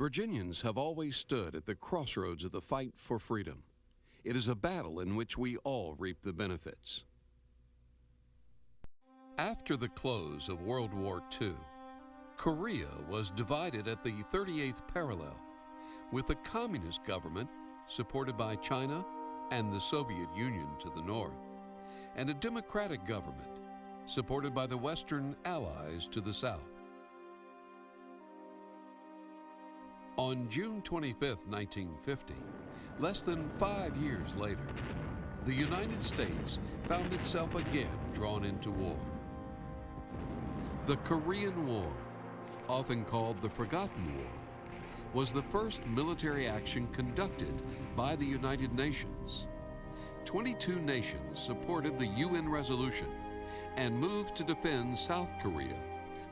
Virginians have always stood at the crossroads of the fight for freedom. It is a battle in which we all reap the benefits. After the close of World War II, Korea was divided at the 38th parallel, with a communist government supported by China and the Soviet Union to the north, and a democratic government supported by the Western Allies to the south. On June 25, 1950, less than 5 years later, the United States found itself again drawn into war. The Korean War, often called the Forgotten War, was the first military action conducted by the United Nations. 22 nations supported the UN resolution and moved to defend South Korea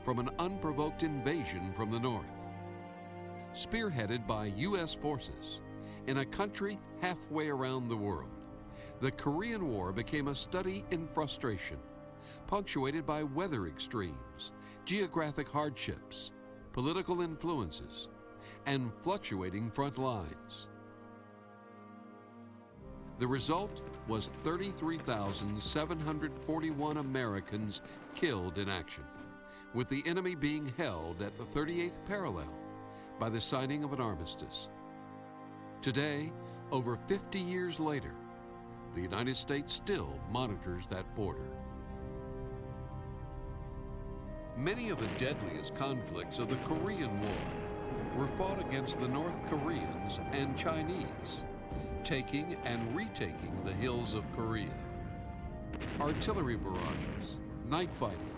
from an unprovoked invasion from the north. Spearheaded by U.S. forces in a country halfway around the world, the Korean War became a study in frustration, punctuated by weather extremes, geographic hardships, political influences, and fluctuating front lines. The result was 33,741 Americans killed in action, with the enemy being held at the 38th parallel by the signing of an armistice. Today, over 50 years later, the United States still monitors that border. Many of the deadliest conflicts of the Korean War were fought against the North Koreans and Chinese, taking and retaking the hills of Korea. Artillery barrages, night fighting,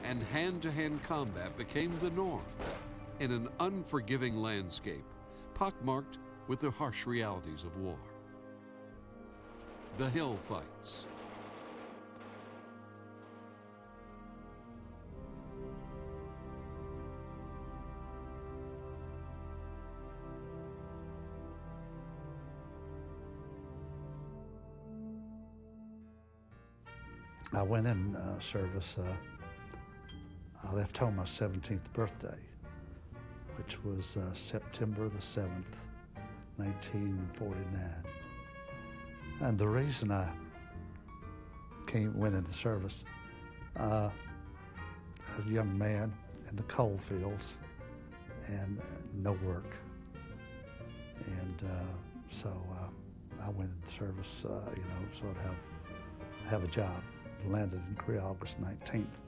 and hand-to-hand combat became the norm in an unforgiving landscape pockmarked with the harsh realities of war. The hill fights. I went in service. I left home my 17th birthday, which was September the 7th, 1949. And the reason I went into service, a young man in the coal fields and no work. And so I went into service, so I'd have a job. Landed in Korea August 19th,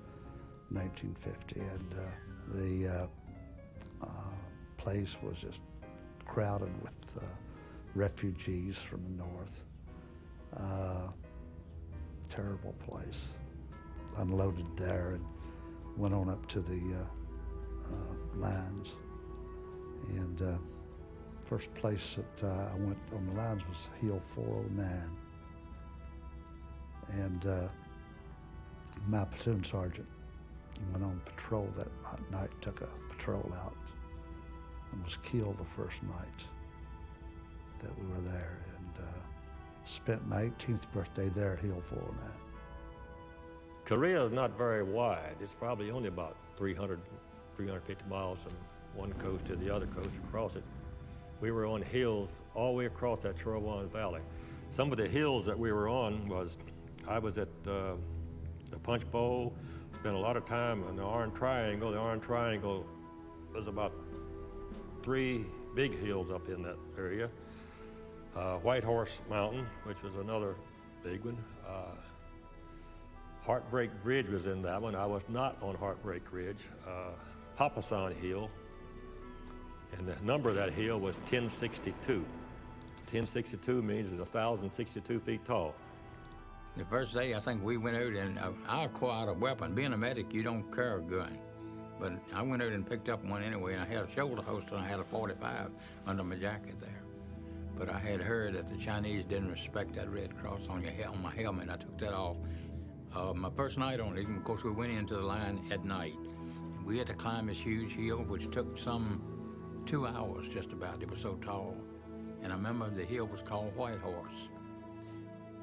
1950, and the place was just crowded with refugees from the north. Terrible place. Unloaded there and went on up to the lines. And first place that I went on the lines was Hill 409. And my platoon sergeant went on patrol that night, took a patrol out, and was killed the first night that we were there, and spent my 18th birthday there at Hill 409. Korea is not very wide. It's probably only about 350 miles from one coast to the other coast across it. We were on hills all the way across that Chorwan Valley. Some of the hills that we were on I was at the Punch Bowl, spent a lot of time in the Orange Triangle. The Orange Triangle was about 3 big hills up in that area. White Horse Mountain, which was another big one. Heartbreak Bridge was in that one. I was not on Heartbreak Ridge. Papasan Hill, and the number of that hill was 1062. 1062 means it's 1,062 feet tall. The first day, I think we went out and I acquired a weapon. Being a medic, you don't carry a gun. But I went out and picked up one anyway, and I had a shoulder holster, and I had a .45 under my jacket there. But I had heard that the Chinese didn't respect that red cross on my helmet. I took that off. My first night on it, of course, we went into the line at night. We had to climb this huge hill, which took some 2 hours just about. It was so tall. And I remember the hill was called White Horse.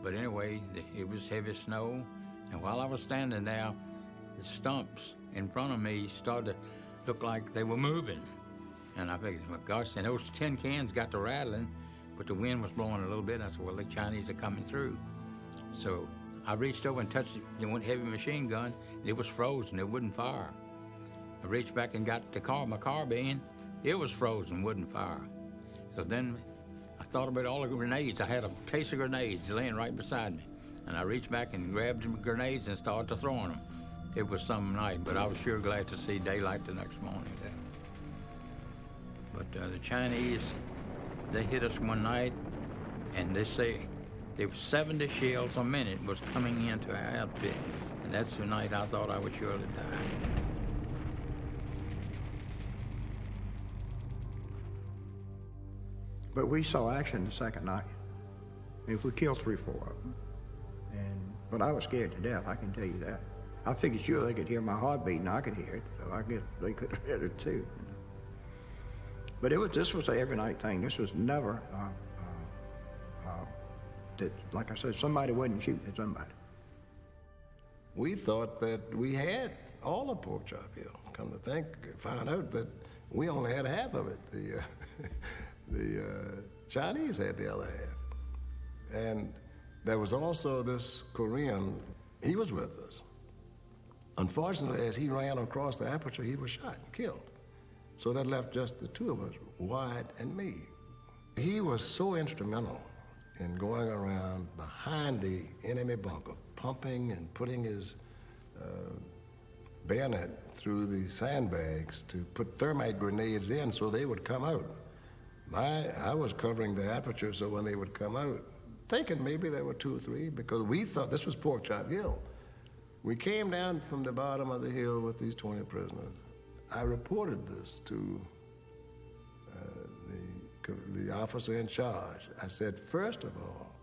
But anyway, it was heavy snow, and while I was standing there, the stumps in front of me started to look like they were moving. And I figured, well, gosh, and those tin cans got to rattling, but the wind was blowing a little bit. I said, well, the Chinese are coming through. So I reached over and touched the one heavy machine gun, and it was frozen. It wouldn't fire. I reached back and got my carbine. It was frozen, wouldn't fire. So then I thought about all the grenades. I had a case of grenades laying right beside me. And I reached back and grabbed the grenades and started to throwing them. It was some night, but I was sure glad to see daylight the next morning. But the Chinese, they hit us one night, and they say there were 70 shells a minute was coming into our outfit. And that's the night I thought I would surely die. But we saw action the second night. If we killed 3 or 4 of them. But I was scared to death, I can tell you that. I figured sure they could hear my heart beating, I could hear it, so I guess they could have heard it too. But this was an every night thing. This was never, that, like I said, somebody wasn't shooting at somebody. We thought that we had all of Pork Chop Hill. Come to find out that we only had half of it. The Chinese had the other half. And there was also this Korean, he was with us. Unfortunately, as he ran across the aperture, he was shot and killed. So that left just the 2 of us, Wyatt and me. He was so instrumental in going around behind the enemy bunker, pumping and putting his bayonet through the sandbags to put thermite grenades in so they would come out. I was covering the aperture so when they would come out, thinking maybe there were 2 or 3, because we thought this was Pork Chop Hill. We came down from the bottom of the hill with these 20 prisoners. I reported this to the officer in charge. I said, first of all,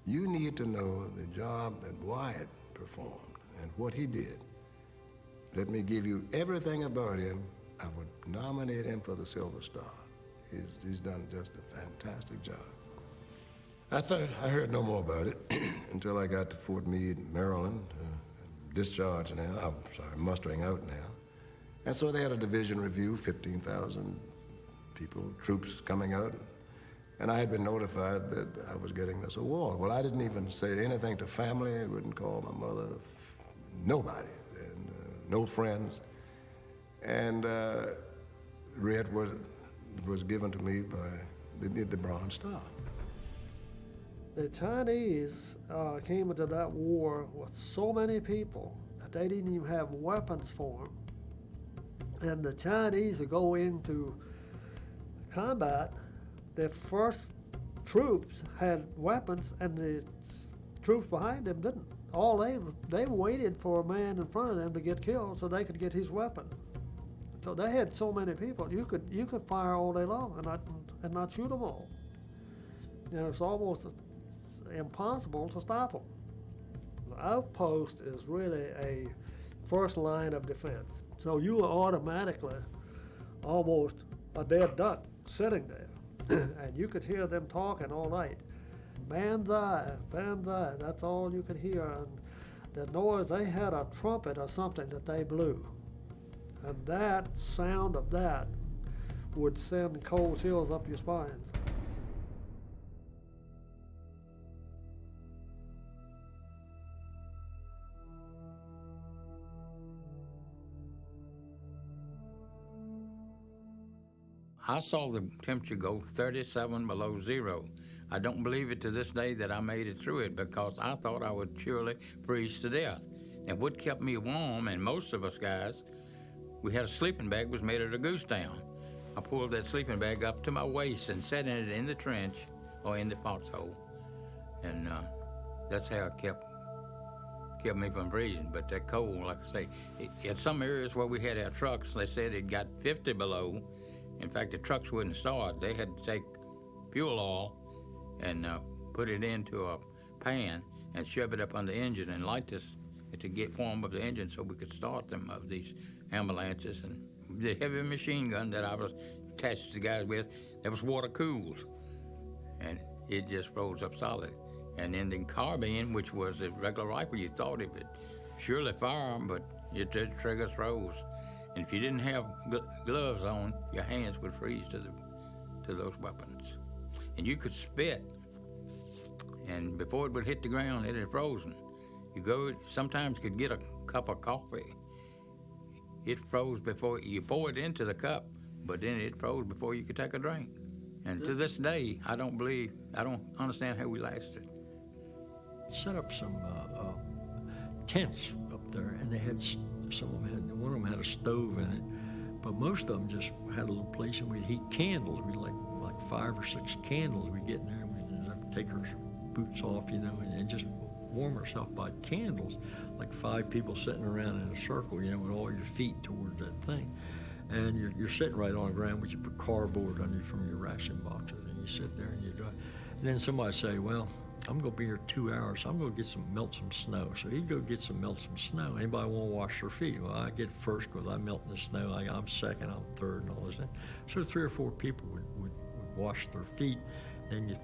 you need to know the job that Wyatt performed and what he did. Let me give you everything about him. I would nominate him for the Silver Star. He's done just a fantastic job. I heard no more about it until I got to Fort Meade, Maryland, discharged now, mustering out now. And so they had a division review, 15,000 people, troops coming out. And I had been notified that I was getting this award. Well, I didn't even say anything to family. I wouldn't call my mother, nobody, and no friends. And Red was given to me by the Bronze Star. The Chinese came into that war with so many people that they didn't even have weapons for them. And the Chinese would go into combat. The first troops had weapons, and the troops behind them didn't. All they waited for a man in front of them to get killed so they could get his weapon. So they had so many people. You could fire all day long and not shoot them all. And it's almost impossible to stop them. The outpost is really a first line of defense. So you are automatically almost a dead duck sitting there. And you could hear them talking all night. Banzai, banzai, that's all you could hear. And the noise, they had a trumpet or something that they blew. And that sound of that would send cold chills up your spines. I saw the temperature go 37 below zero. I don't believe it to this day that I made it through it because I thought I would surely freeze to death. And what kept me warm, and most of us guys, we had a sleeping bag was made of a goose down. I pulled that sleeping bag up to my waist and sat in it in the trench or in the foxhole. And that's how it kept me from freezing. But that cold, like I say, at some areas where we had our trucks, they said it got 50 below. In fact, the trucks wouldn't start. They had to take fuel oil and put it into a pan and shove it up on the engine and light this to get warm of the engine so we could start them of these ambulances. And the heavy machine gun that I was attached to the guys with, that was water cooled. And it just froze up solid. And then the carbine, which was a regular rifle, you thought it would surely fire, but the trigger froze. And if you didn't have gloves on, your hands would freeze to those weapons. And you could spit, and before it would hit the ground, it had frozen. Sometimes could get a cup of coffee. It froze before you pour it into the cup, but then it froze before you could take a drink. And to this day, I don't understand how we lasted. Set up some tents up there, and they had one of them had a stove in it, but most of them just had a little place, and we'd heat candles. We'd like 5 or 6 candles. We'd get in there, and we'd take our boots off, and just warm ourselves by candles, like 5 people sitting around in a circle, with all your feet towards that thing. And you're sitting right on the ground, but you put cardboard on you from your ration boxes, and you sit there and you do it. And then somebody say, well, I'm going to be here 2 hours, so I'm going to melt some snow. So he'd go melt some snow. Anybody want to wash their feet? Well, I get first because I melt the snow. I'm second, I'm third, and all this. So 3 or 4 people would wash their feet. Then you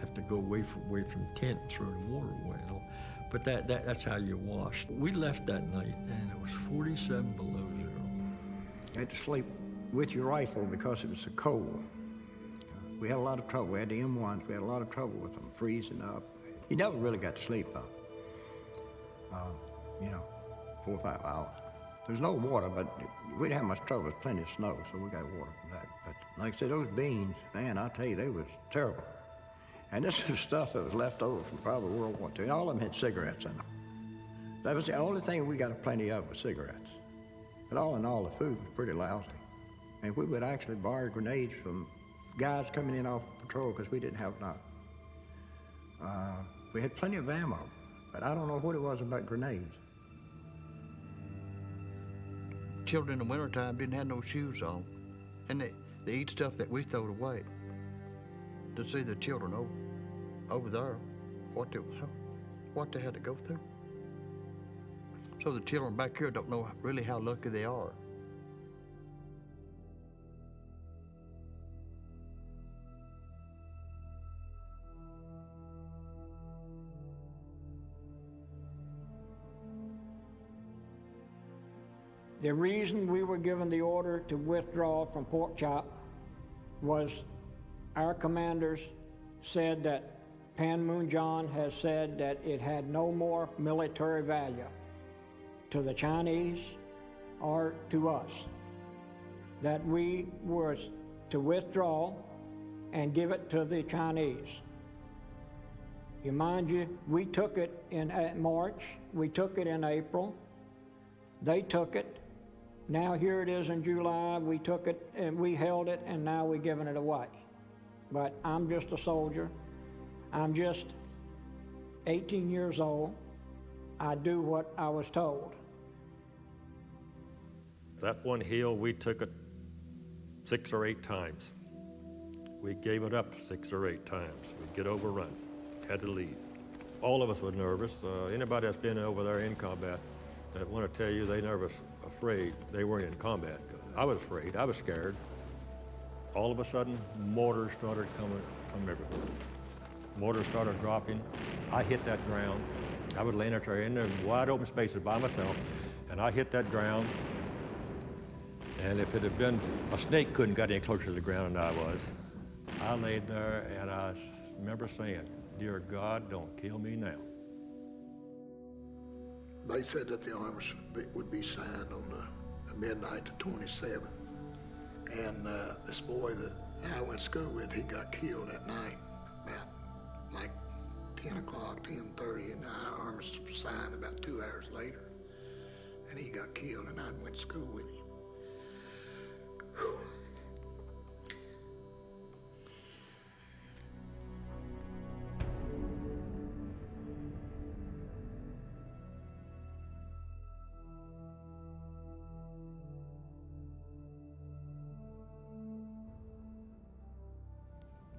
have to go away from the tent and throw the water away. But that's how you wash. We left that night, and it was 47 below zero. You had to sleep with your rifle because it was so cold. We had a lot of trouble. We had the M1s. We had a lot of trouble with them freezing up. You never really got to sleep, 4 or 5 hours. There's no water, but we didn't have much trouble. There's plenty of snow, so we got water from that. But like I said, those beans, man, I tell you, they was terrible. And this is stuff that was left over from probably World War II. And all of them had cigarettes in them. That was the only thing we got plenty of was cigarettes. But all in all, the food was pretty lousy. And we would actually borrow grenades from guys coming in off patrol because we didn't have enough. We had plenty of ammo, but I don't know what it was about grenades. Children in the wintertime didn't have no shoes on, and they eat stuff that we throwed away. To see the children over there, what they had to go through. So the children back here don't know really how lucky they are. The reason we were given the order to withdraw from Pork Chop was our commanders said that Panmunjom has said that it had no more military value to the Chinese or to us, that we were to withdraw and give it to the Chinese. You mind you, we took it in March, we took it in April, they took it. Now here it is in July, we took it and we held it, and now we're giving it away. But I'm just a soldier. I'm just 18 years old. I do what I was told. That one hill, we took it 6 or 8 times. We gave it up 6 or 8 times. We'd get overrun, had to leave. All of us were nervous. Anybody that's been over there in combat, I want to tell you, they nervous, afraid. They weren't in combat. I was afraid. I was scared. All of a sudden, mortars started coming from everywhere. Mortars started dropping. I hit that ground. I was laying there in the wide open spaces by myself, and I hit that ground. And if it had been, a snake couldn't get any closer to the ground than I was. I laid there, and I remember saying, "Dear God, don't kill me now." They said that the arms would be signed on the midnight the 27th. And this boy that I went to school with, he got killed that night, about like 10 o'clock, 10:30, and our arms signed about 2 hours later. And he got killed, and I went to school with him. Whew.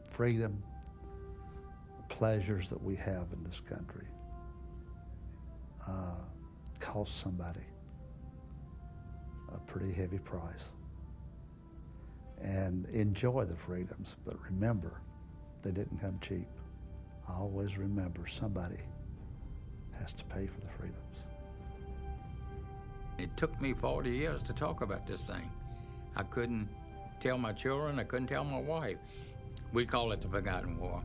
Freedom, the pleasures that we have in this country cost somebody a pretty heavy price. And enjoy the freedoms, but remember, they didn't come cheap. Always remember, somebody has to pay for the freedoms. It took me 40 years to talk about this thing. I couldn't tell my children, I couldn't tell my wife. We call it the Forgotten War.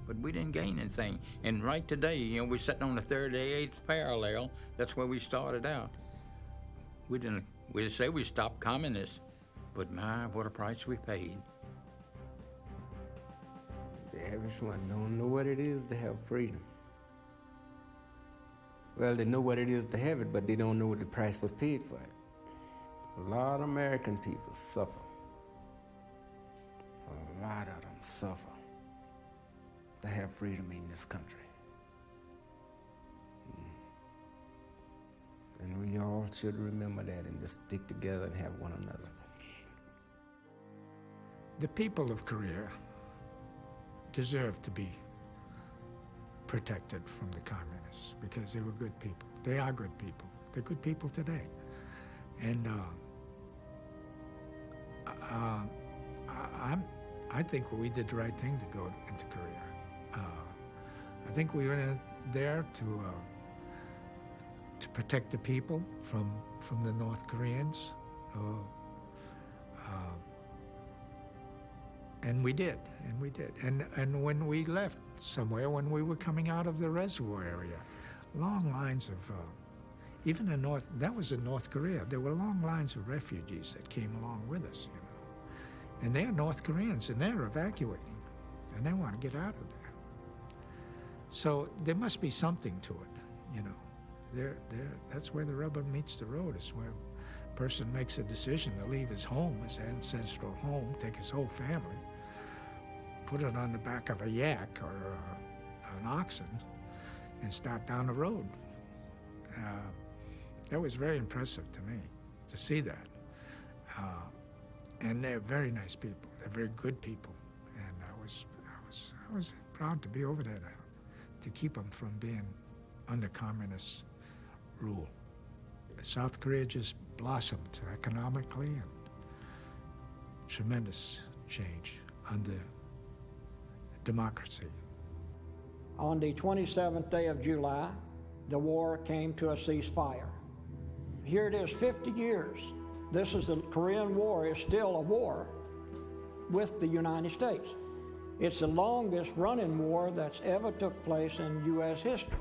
But we didn't gain anything. And right today, you know, we're sitting on the 38th parallel. That's where we started out. We just say we stopped communists, but my, what a price we paid. The average one don't know what it is to have freedom. Well, they know what it is to have it, but they don't know what the price was paid for it. A lot of American people suffer. A lot of them suffer to have freedom in this country. And we all should remember that and just stick together and have one another. The people of Korea deserve to be protected from the communists because they were good people. They are good people. They're good people today. And I think we did the right thing to go into Korea. I think we went there to protect the people from the North Koreans. And we did. And when we left somewhere, when we were coming out of the reservoir area, long lines of, even in that was in North Korea, there were long lines of refugees that came along with us, you know. And they're North Koreans, and they're evacuating, and they want to get out of there. So there must be something to it, you know. That's where the rubber meets the road, is where a person makes a decision to leave his home, his ancestral home, take his whole family, put it on the back of a yak or an oxen, and start down the road. That was very impressive to me, to see that. And they're very nice people. They're very good people. And I was proud to be over there to keep them from being under communist rule. South Korea just blossomed economically, and tremendous change under democracy. On the 27th day of July, the war came to a ceasefire. Here it is 50 years. This is the Korean War is still a war with the United States. It's the longest running war that's ever took place in U.S. history.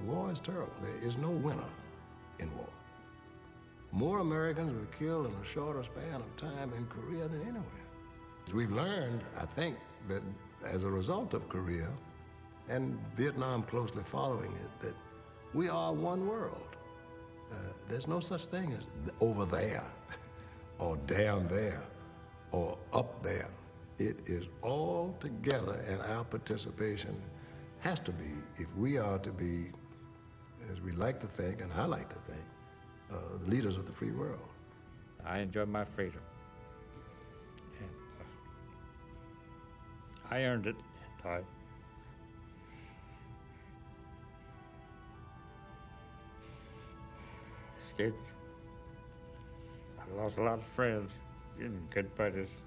War is terrible. There is no winner in war. More Americans were killed in a shorter span of time in Korea than anywhere. We've learned, I think, that as a result of Korea and Vietnam closely following it, that we are one world. There's no such thing as over there or down there or up there. It is all together, and our participation has to be, if we are to be, as we like to think, and I like to think, the leaders of the free world. I enjoy my freedom. And, I earned it in time. Scared. I lost a lot of friends in good buddies.